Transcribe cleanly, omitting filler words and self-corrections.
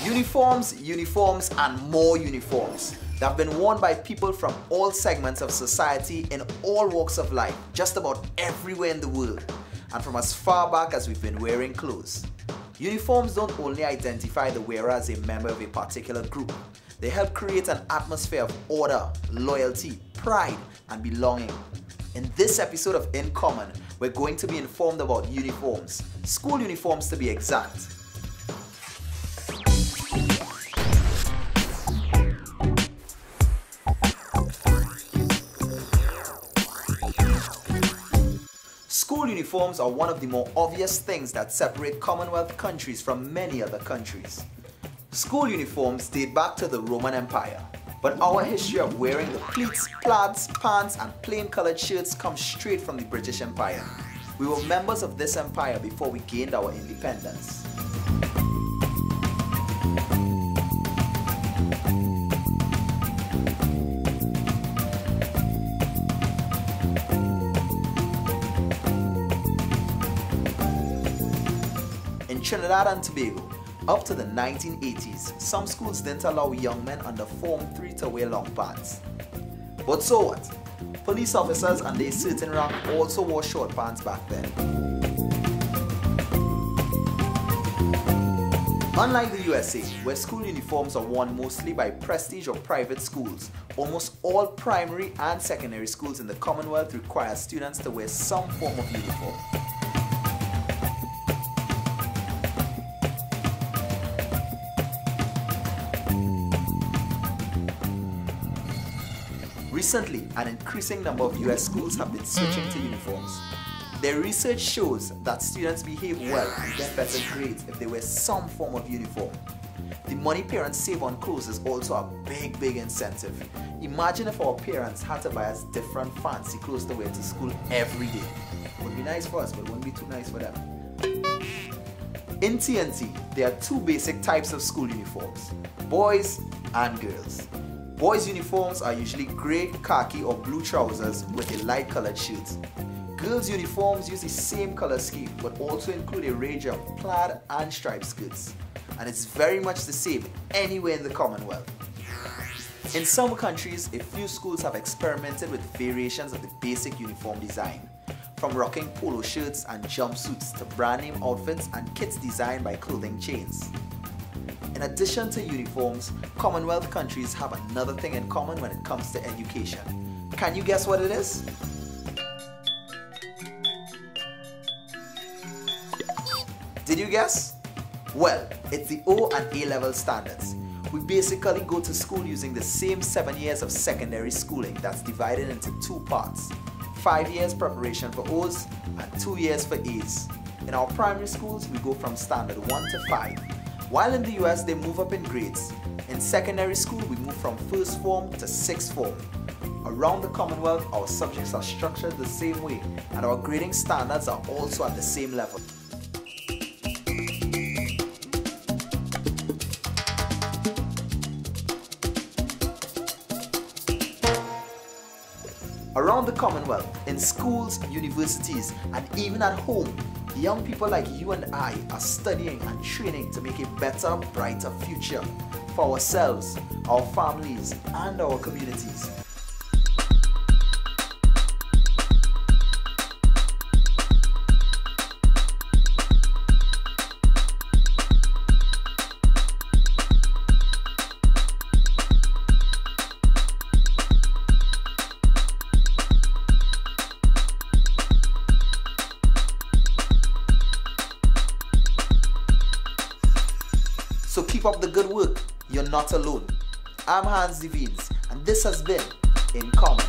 Uniforms, uniforms, and more uniforms. They have been worn by people from all segments of society in all walks of life, just about everywhere in the world, and from as far back as we've been wearing clothes. Uniforms don't only identify the wearer as a member of a particular group. They help create an atmosphere of order, loyalty, pride, and belonging. In this episode of In Common, we're going to be informed about uniforms, school uniforms to be exact. School uniforms are one of the more obvious things that separate Commonwealth countries from many other countries. School uniforms date back to the Roman Empire, but our history of wearing the pleats, plaids, pants, and plain colored shirts comes straight from the British Empire. We were members of this empire before we gained our independence. In Trinidad and Tobago, up to the 1980s, some schools didn't allow young men under Form 3 to wear long pants. But so what? Police officers under a certain rank also wore short pants back then. Unlike the USA, where school uniforms are worn mostly by prestige or private schools, almost all primary and secondary schools in the Commonwealth require students to wear some form of uniform. Recently, an increasing number of US schools have been switching to uniforms. Their research shows that students behave well and get better grades if they wear some form of uniform. The money parents save on clothes is also a big incentive. Imagine if our parents had to buy us different fancy clothes to wear to school every day. It would be nice for us, but it wouldn't be too nice for them. In TNT, there are two basic types of school uniforms: boys and girls. Boys' uniforms are usually grey, khaki or blue trousers with a light coloured shirt. Girls' uniforms use the same colour scheme but also include a range of plaid and striped skirts. And it's very much the same anywhere in the Commonwealth. In some countries, a few schools have experimented with variations of the basic uniform design, from rocking polo shirts and jumpsuits to brand name outfits and kits designed by clothing chains. In addition to uniforms, Commonwealth countries have another thing in common when it comes to education. Can you guess what it is? Did you guess? Well, it's the O and A level standards. We basically go to school using the same 7 years of secondary schooling that's divided into two parts: 5 years preparation for O's and 2 years for A's. In our primary schools, we go from standard 1 to 5. While in the US, they move up in grades. In secondary school, we move from first form to sixth form. Around the Commonwealth, our subjects are structured the same way, and our grading standards are also at the same level. Around the Commonwealth, in schools, universities, and even at home, young people like you and I are studying and training to make a better, brighter future for ourselves, our families, and our communities. So keep up the good work. You're not alone. I'm Hans Devines, and this has been In Common.